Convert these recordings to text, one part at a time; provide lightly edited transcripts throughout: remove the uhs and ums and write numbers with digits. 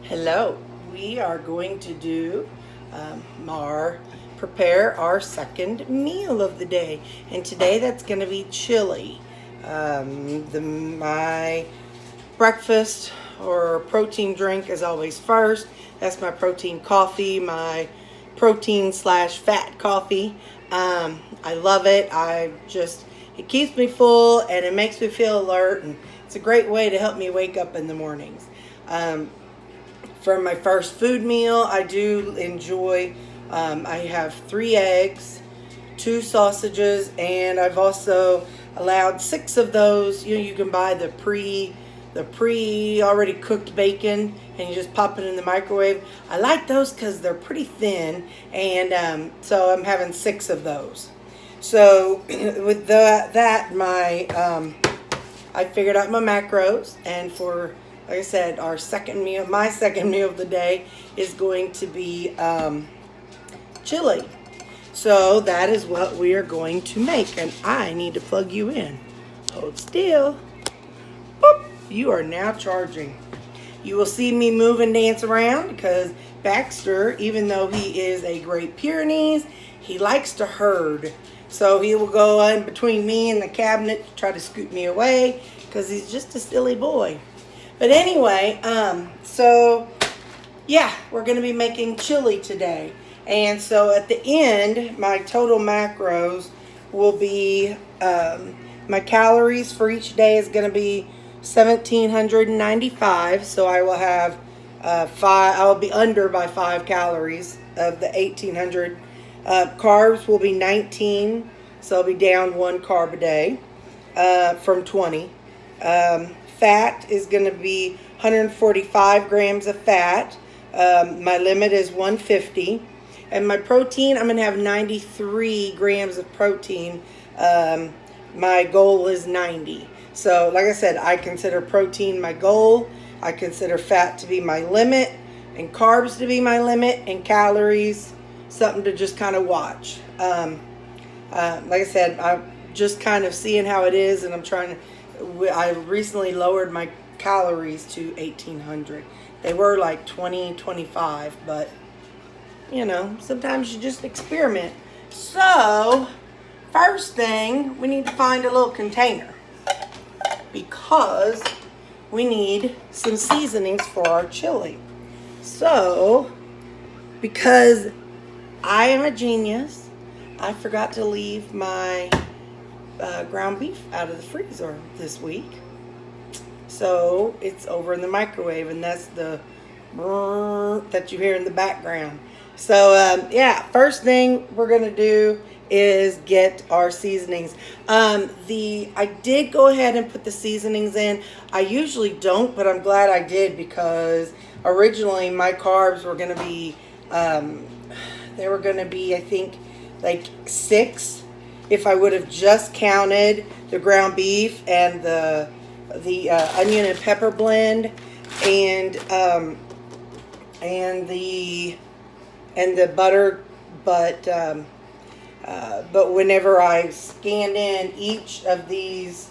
Hello, we are going to do prepare our second meal of the day, and today that's going to be chili. My breakfast or protein drink is always first. That's my protein coffee, my protein slash fat coffee. I love it. It keeps me full and it makes me feel alert, and it's a great way to help me wake up in the mornings. For my first food meal, I do enjoy, I have 3 eggs, 2 sausages, and I've also allowed 6 of those. You can buy the pre already cooked bacon, and you just pop it in the microwave. I like those because they're pretty thin, and so I'm having 6 of those. So with I figured out my macros, and like I said, my second meal of the day is going to be chili. So that is what we are going to make, and I need to plug you in. Hold still. Boop. You are now charging. You will see me move and dance around because Baxter, even though he is a Great Pyrenees, he likes to herd. So he will go in between me and the cabinet to try to scoot me away because he's just a silly boy. But anyway, so yeah, we're going to be making chili today. And so at the end, my total macros will be, my calories for each day is going to be 1,795. So I will have I will be under by 5 calories of the 1,800. Carbs will be 19, so I'll be down 1 carb a day from 20. Fat is going to be 145 grams of fat. My limit is 150. And my protein, I'm going to have 93 grams of protein. My goal is 90. So like I said, I consider protein my goal. I consider fat to be my limit, and carbs to be my limit, and calories something to just kind of watch. Like I said, I'm just kind of seeing how it is, and I recently lowered my calories to 1,800. They were like 25, but sometimes you just experiment. So first thing, we need to find a little container because we need some seasonings for our chili. So because I am a genius, I forgot to leave my ground beef out of the freezer this week. So it's over in the microwave, and that's the that you hear in the background. So yeah, first thing we're going to do is get our seasonings. I did go ahead and put the seasonings in. I usually don't, but I'm glad I did because originally my carbs were going to be, they were going to be, I think, like 6 if I would have just counted the ground beef and the onion and pepper blend and the butter, but whenever I scanned in each of these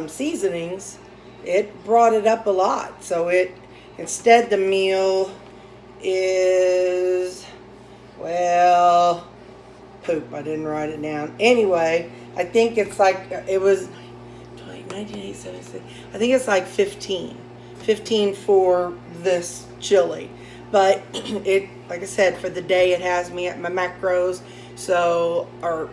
seasonings, it brought it up a lot. So instead the meal is, well, poop, I didn't write it down. Anyway, I think it's like, it was 1986. I think it's like 15 for this chili. But like I said, for the day it has me at my macros, so, or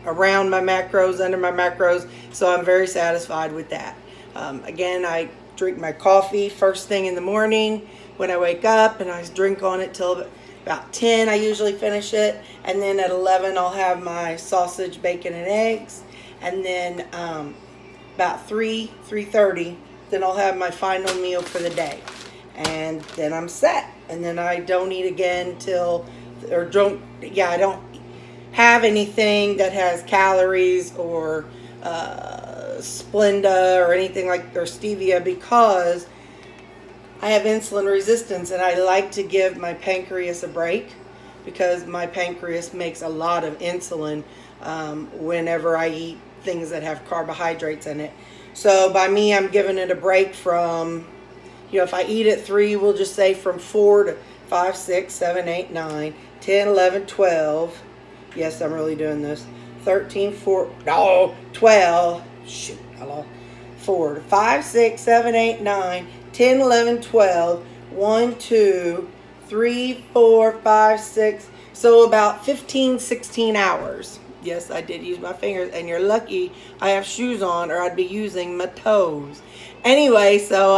around my macros, under my macros, so I'm very satisfied with that. Again, I drink my coffee first thing in the morning when I wake up, and I drink on it till about 10. I usually finish it, and then at 11 I'll have my sausage, bacon, and eggs, and then about 3:30, then I'll have my final meal for the day. And then I'm set. And then I don't eat again I don't have anything that has calories or Splenda or anything or stevia, because I have insulin resistance, and I like to give my pancreas a break because my pancreas makes a lot of insulin whenever I eat things that have carbohydrates in it. So by me, I'm giving it a break from if I eat at 3, we'll just say from 4 to 5, 6, 7, 8, 9, 10, 11, 12. Yes, I'm really doing this. 13, 4, no, 12. Shoot, I lost. 4 to 5, 6, 7, 8, 9, 10, 11, 12. 1, 2, 3, 4, 5, 6. So about 15, 16 hours. Yes, I did use my fingers, and you're lucky I have shoes on, or I'd be using my toes. Anyway, so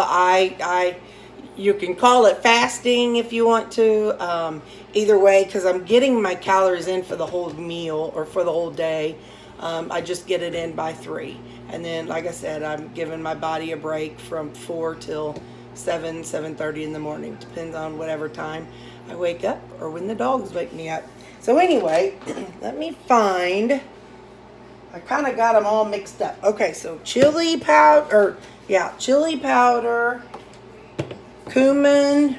you can call it fasting if you want to. Either way, because I'm getting my calories in for the whole meal or for the whole day. I just get it in by 3. And then, like I said, I'm giving my body a break from 4 till 7, 7:30 in the morning. Depends on whatever time I wake up or when the dogs wake me up. So anyway, let me find, I kind of got them all mixed up. Okay, so chili powder, cumin.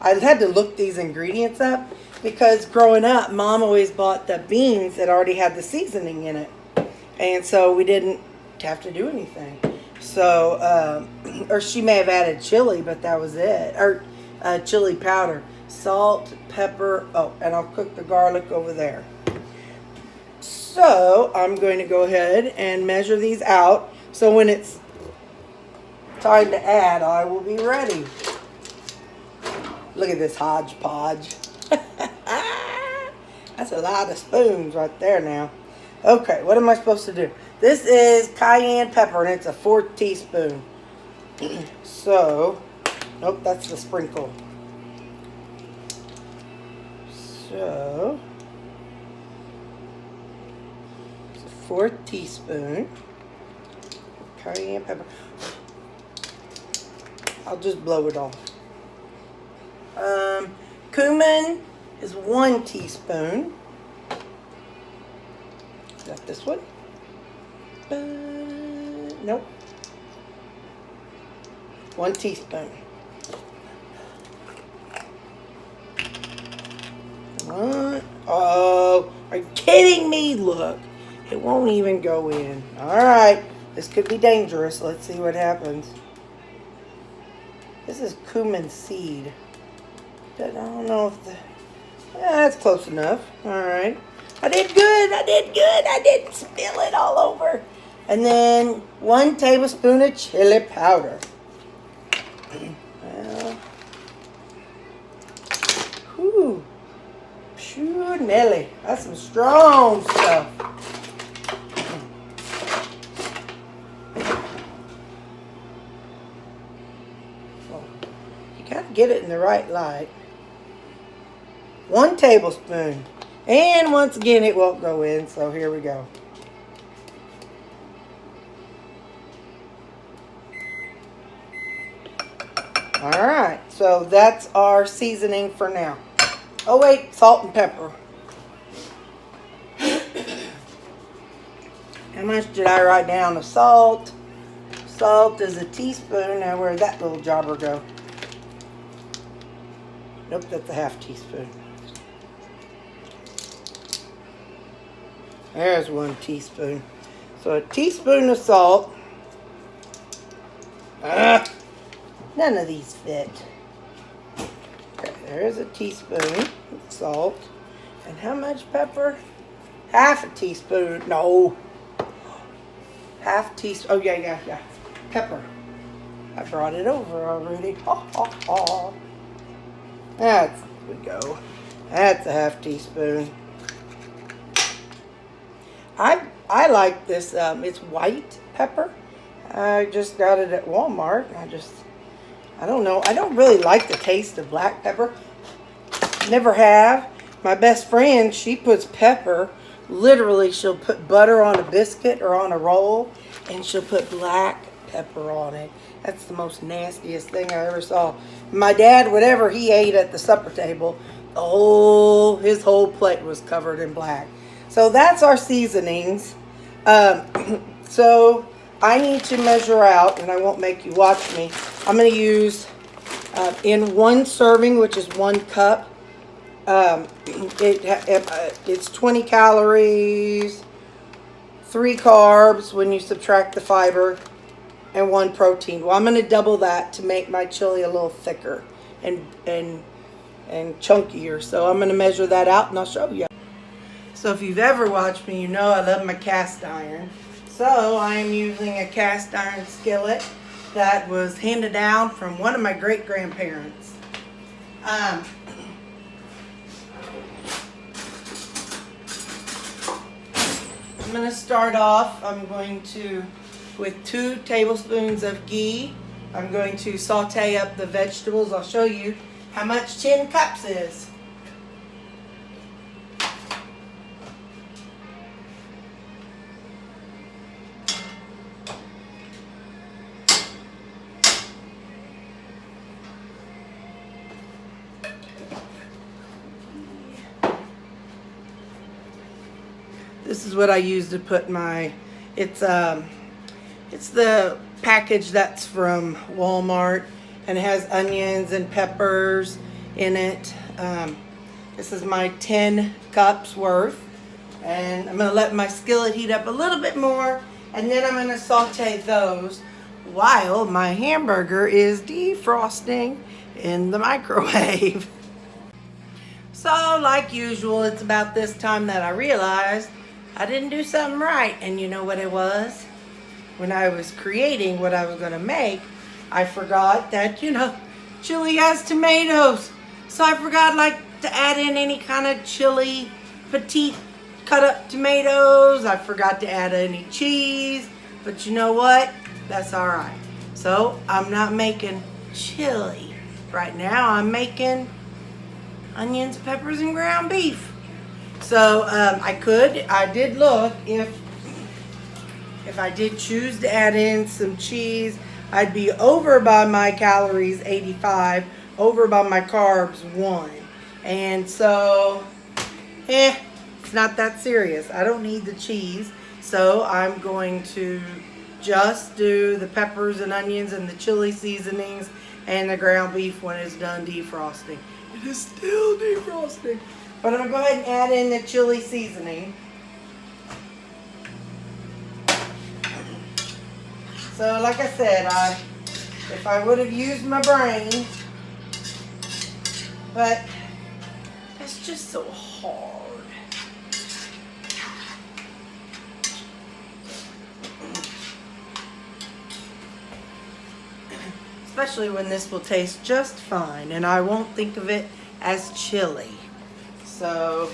I had to look these ingredients up because growing up, Mom always bought the beans that already had the seasoning in it. And so we didn't have to do anything. So, or she may have added chili, but that was it. Or chili powder, salt, pepper. Oh, and I'll cook the garlic over there. So I'm going to go ahead and measure these out. So when it's time to add, I will be ready. Look at this hodgepodge. That's a lot of spoons right there now. Okay, what am I supposed to do? This is cayenne pepper, and it's a 4th teaspoon. So, nope, that's the sprinkle. So, it's a 4th teaspoon. Cayenne pepper. I'll just blow it off. Cumin is 1 teaspoon. Is that this one? Nope. 1 teaspoon. What? Oh, are you kidding me? Look, it won't even go in. All right, this could be dangerous. Let's see what happens. This is cumin seed. I don't know if that's close enough. All right. I did good. I didn't spill it all over. And then 1 tablespoon of chili powder. Well, whew. Phew, Nelly. That's some strong stuff. Well, you got to get it in the right light. 1 tablespoon. And once again, it won't go in, so here we go. Alright, so that's our seasoning for now. Oh wait, salt and pepper. How much did I write down of salt? Salt is a teaspoon. Now where'd that little jobber go? Nope, that's a 1/2 teaspoon. There's 1 teaspoon. So a teaspoon of salt. None of these fit. Okay, there's a teaspoon of salt. And how much pepper? 1/2 teaspoon. No. 1/2 teaspoon. Oh, yeah. Pepper. I brought it over already. There we go. That's a 1/2 teaspoon. I like this, it's white pepper. I just got it at Walmart. I don't know. I don't really like the taste of black pepper. Never have. My best friend, she puts pepper. Literally, she'll put butter on a biscuit or on a roll, and she'll put black pepper on it. That's the most nastiest thing I ever saw. My dad, whatever he ate at the supper table, his whole plate was covered in black. So that's our seasonings. So I need to measure out, and I won't make you watch me. I'm going to use in 1 serving, which is 1 cup. It's 20 calories, 3 carbs when you subtract the fiber. and 1 protein. Well, I'm going to double that to make my chili a little thicker and chunkier. So I'm going to measure that out and I'll show you. So if you've ever watched me, you know I love my cast iron. So I am using a cast iron skillet that was handed down from one of my great-grandparents. I'm going to start off, with 2 tablespoons of ghee. I'm going to saute up the vegetables. I'll show you how much 10 cups is. This is what I use to put my, it's the package that's from Walmart, and it has onions and peppers in it. This is my 10 cups worth, and I'm going to let my skillet heat up a little bit more, and then I'm going to saute those while my hamburger is defrosting in the microwave. So like usual, it's about this time that I realized I didn't do something right. And you know what it was? When I was creating what I was going to make, I forgot that, chili has tomatoes. So I forgot to add in any kind of chili, petite cut up tomatoes. I forgot to add any cheese. But you know what? That's all right. So I'm not making chili right now. I'm making onions, peppers, and ground beef. So I did look if I did choose to add in some cheese, I'd be over by my calories, 85, over by my carbs, 1. And so, it's not that serious. I don't need the cheese. So I'm going to just do the peppers and onions and the chili seasonings and the ground beef when it's done defrosting. It is still defrosting. But I'm going to go ahead and add in the chili seasoning. So like I said, if I would have used my brain, but it's just so hard. Especially when this will taste just fine and I won't think of it as chili. So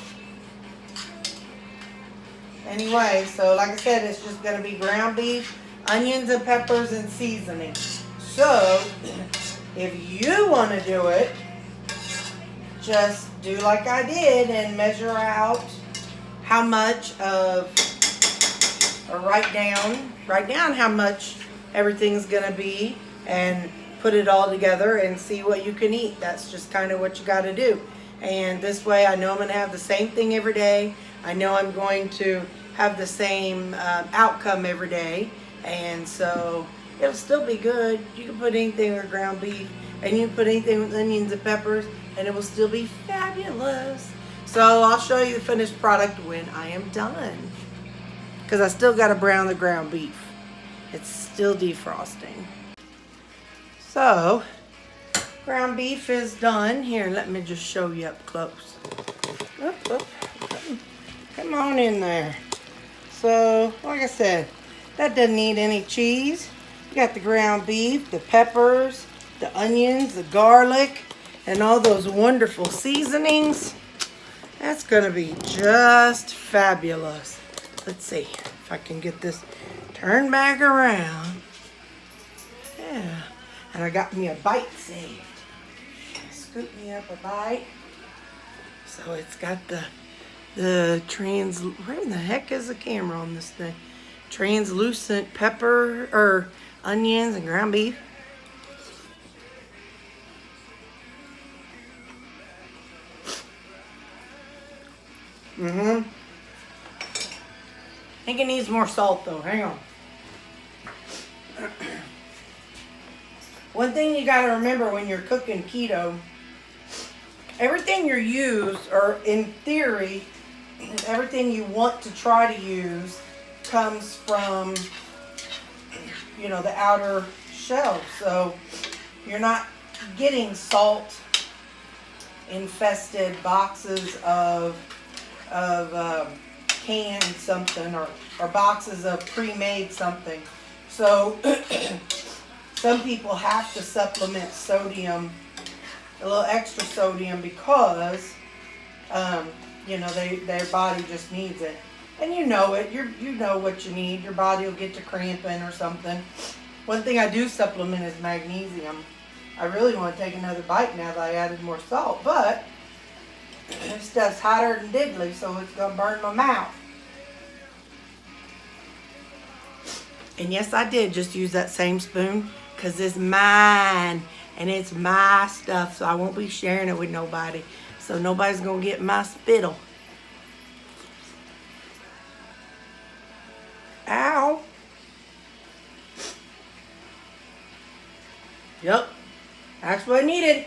anyway, so like I said, it's just going to be ground beef, onions and peppers and seasoning. So if you want to do it, just do like I did and measure out how much of, or write down how much everything's going to be and put it all together and see what you can eat. That's just kind of what you got to do. And this way I know I'm going to have the same thing every day. I know I'm going to have the same outcome every day. And so it'll still be good. You can put anything with ground beef and you can put anything with onions and peppers and it will still be fabulous. So I'll show you the finished product when I am done. Because I still got to brown the ground beef. It's still defrosting. So ground beef is done. Here, let me just show you up close. Come on in there. So, like I said, that doesn't need any cheese. You got the ground beef, the peppers, the onions, the garlic, and all those wonderful seasonings. That's going to be just fabulous. Let's see if I can get this turned back around. Yeah. And I got me a bite saved. Scoop me up a bite. So it's got the where in the heck is the camera on this thing? Translucent pepper or onions and ground beef. I think it needs more salt though. Hang on. One thing you got to remember when you're cooking keto, everything you use, or in theory, everything you want to try to use comes from the outer shell. So you're not getting salt infested boxes of canned something, or boxes of pre-made something. So some people have to supplement sodium, a little extra sodium, because their body just needs it. And you know it. You know what you need. Your body will get to cramping or something. One thing I do supplement is magnesium. I really want to take another bite now that I added more salt, but this stuff's hotter than diddly, so it's going to burn my mouth. And yes, I did just use that same spoon because it's mine and it's my stuff, so I won't be sharing it with nobody. So nobody's going to get my spittle. Ow. Yep. That's what I needed.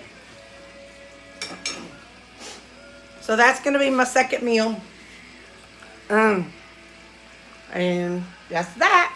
So that's going to be my second meal. And that's that.